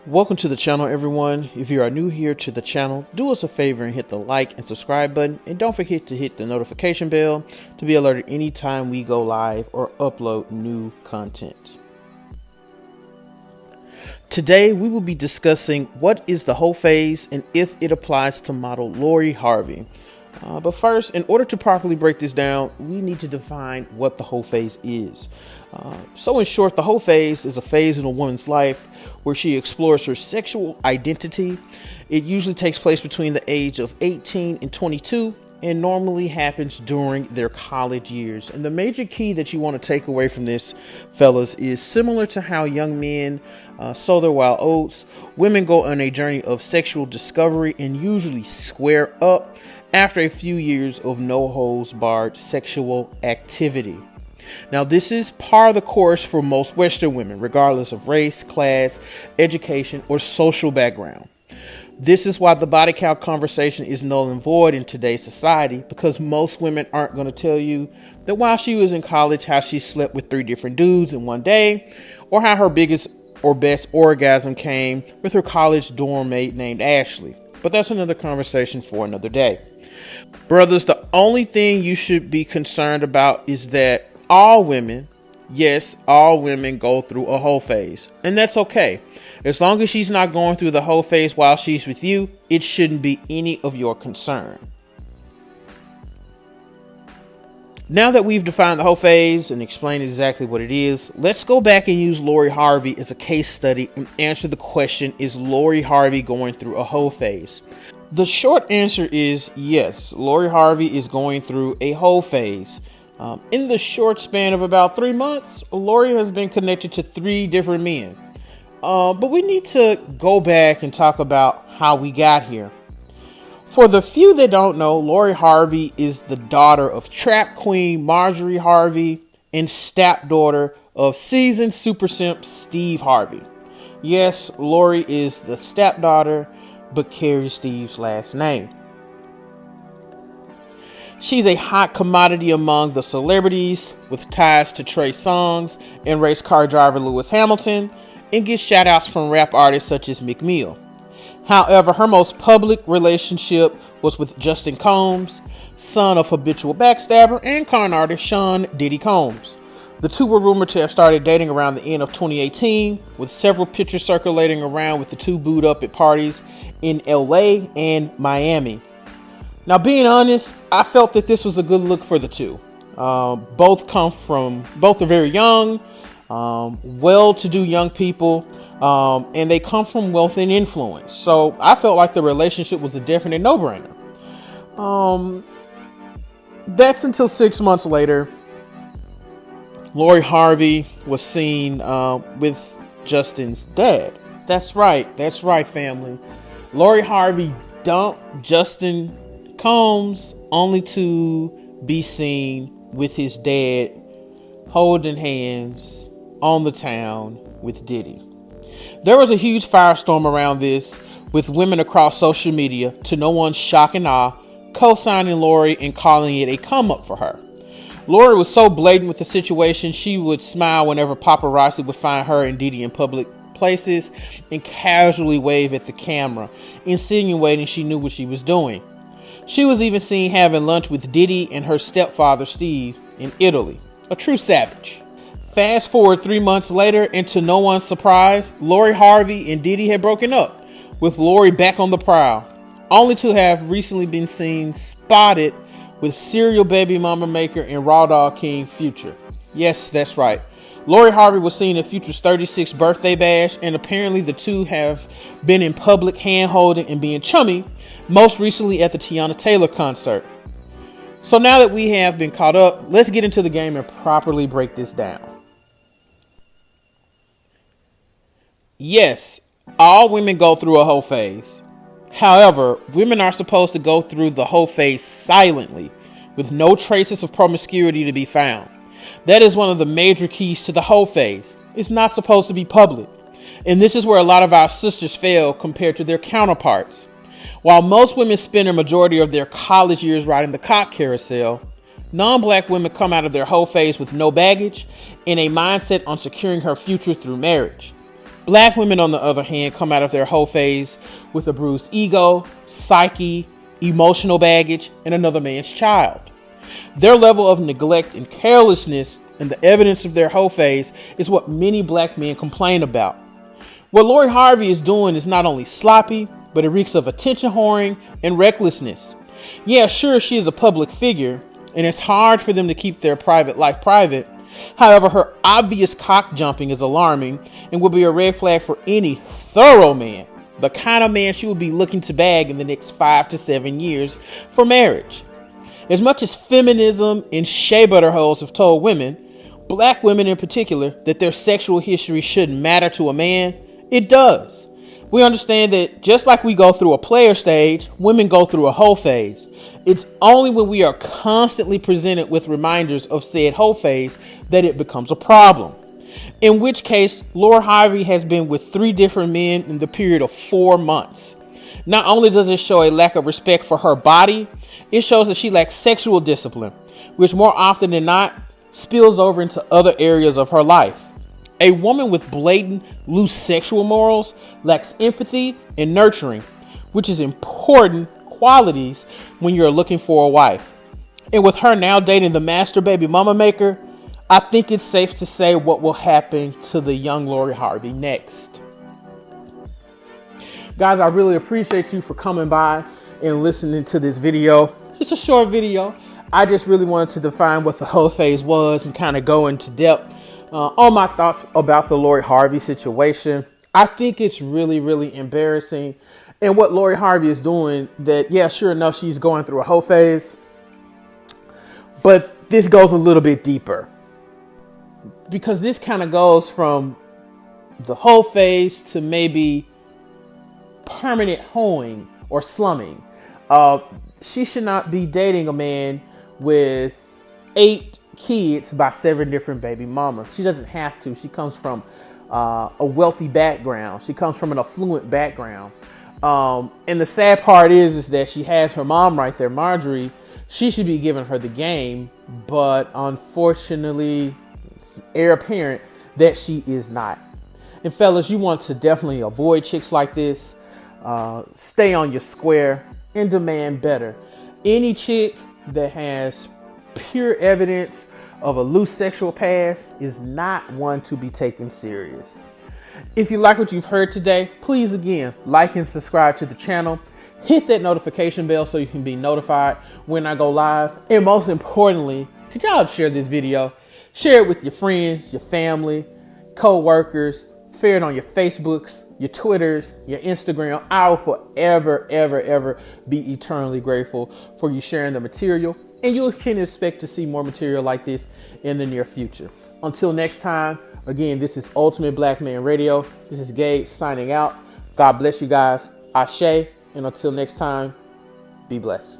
Welcome to the channel, everyone. If you are new here to the channel, do us a favor and hit the like and subscribe button, and don't forget to hit the notification bell to be alerted anytime we go live or upload new content. Today we will be discussing what is the hoe phase and if it applies to model Lori Harvey. But first, in order to properly break this down, we need to define what the hoe phase is. So in short, the hoe phase is a phase in a woman's life where she explores her sexual identity. It usually takes place between the age of 18 and 22 and normally happens during their college years. And the major key that you want to take away from this, fellas, is similar to how young men sow their wild oats. Women go on a journey of sexual discovery and usually square up after a few years of no holds barred sexual activity. Now, this is par the course for most Western women, regardless of race, class, education, or social background. This is why the body count conversation is null and void in today's society, because most women aren't going to tell you that while she was in college, how she slept with 3 different dudes in one day, or how her biggest or best orgasm came with her college dorm mate named Ashley. But that's another conversation for another day. Brothers, the only thing you should be concerned about is that all women, yes, all women go through a hoe phase, and that's okay. As long as she's not going through the hoe phase while she's with you, it shouldn't be any of your concern. Now that we've defined the hoe phase and explained exactly what it is, let's go back and use Lori Harvey as a case study and answer the question, is Lori Harvey going through a hoe phase? The short answer is yes, Lori Harvey is going through a hoe phase. In the short span of about 3 months, Lori has been connected to 3 different men. But we need to go back and talk about how we got here. For the few that don't know, Lori Harvey is the daughter of trap queen Marjorie Harvey and stepdaughter of seasoned super simp Steve Harvey. Yes, Lori is the stepdaughter, but carries Steve's last name. She's a hot commodity among the celebrities with ties to Trey Songz and race car driver Lewis Hamilton, and gets shout outs from rap artists such as Meek Mill. However, her most public relationship was with Justin Combs, son of habitual backstabber and con artist Sean Diddy Combs. The two were rumored to have started dating around the end of 2018, with several pictures circulating around with the two booed up at parties in LA and Miami. Now, being honest, I felt that this was a good look for the two. Both are very young, well-to-do young people, and they come from wealth and influence. So I felt like the relationship was a definite no-brainer. That's until 6 months later, Lori Harvey was seen with Justin's dad. That's right, family. Lori Harvey dumped Justin Combs only to be seen with his dad holding hands on the town with Diddy. There was a huge firestorm around this, with women across social media, to no one's shock and awe, co-signing Lori and calling it a come up for her. Lori was so blatant with the situation, she would smile whenever paparazzi would find her and Diddy in public places and casually wave at the camera, insinuating she knew what she was doing. She was even seen having lunch with Diddy and her stepfather Steve in Italy. A true savage. Fast forward 3 months later, and to no one's surprise, Lori Harvey and Diddy had broken up, with Lori back on the prowl, only to have recently been seen spotted with serial baby mama maker and Raw Dog King Future. Yes, that's right. Lori Harvey was seen at Future's 36th birthday bash, and apparently the two have been in public hand-holding and being chummy, most recently at the Tiana Taylor concert. So now that we have been caught up, let's get into the game and properly break this down. Yes, all women go through a hoe phase. However, women are supposed to go through the hoe phase silently, with no traces of promiscuity to be found. That is one of the major keys to the hoe phase. It's not supposed to be public. And this is where a lot of our sisters fail compared to their counterparts. While most women spend a majority of their college years riding the cock carousel, non-black women come out of their hoe phase with no baggage and a mindset on securing her future through marriage. Black women, on the other hand, come out of their whole phase with a bruised ego, psyche, emotional baggage, and another man's child. Their level of neglect and carelessness and the evidence of their whole phase is what many black men complain about. What Lori Harvey is doing is not only sloppy, but it reeks of attention whoring and recklessness. Yeah, sure, she is a public figure, and it's hard for them to keep their private life private. However, her obvious cock jumping is alarming and will be a red flag for any thorough man, the kind of man she will be looking to bag in the next 5 to 7 years for marriage. As much as feminism and shea butter holes have told women, black women in particular, that their sexual history shouldn't matter to a man, it does. We understand that just like we go through a player stage, women go through a whole phase. It's only when we are constantly presented with reminders of said whole phase that it becomes a problem. In which case, Lori Harvey has been with 3 different men in the period of 4 months. Not only does it show a lack of respect for her body, it shows that she lacks sexual discipline, which more often than not spills over into other areas of her life. A woman with blatant loose sexual morals lacks empathy and nurturing, which is important qualities when you're looking for a wife. And with her now dating the master baby mama maker, I think it's safe to say what will happen to the young Lori Harvey next. Guys, I really appreciate you for coming by and listening to this video. It's a short video. I just really wanted to define what the whole phase was and kind of go into depth on my thoughts about the Lori Harvey situation. I think it's really, really embarrassing. And what Lori Harvey is doing, that, yeah, sure enough, she's going through a whole phase. But this goes a little bit deeper. Because this kind of goes from the whole phase to maybe permanent hoeing or slumming. She should not be dating a man with 8 kids by 7 different baby mamas. She doesn't have to. She comes from a wealthy background. She comes from an affluent background. And the sad part is that she has her mom right there, Marjorie. She should be giving her the game, but unfortunately, it's heir apparent that she is not. And fellas, you want to definitely avoid chicks like this. Stay on your square and demand better. Any chick that has pure evidence of a loose sexual past is not one to be taken serious. If you like what you've heard today, please again, like and subscribe to the channel. Hit that notification bell so you can be notified when I go live. And most importantly, could y'all share this video? Share it with your friends, your family, co-workers. Share it on your Facebooks, your Twitters, your Instagram. I will forever, ever be eternally grateful for you sharing the material. And you can expect to see more material like this in the near future. Until next time, again, this is Ultimate Black Man Radio. This is Gabe signing out. God bless you guys. Ashe. And until next time, be blessed.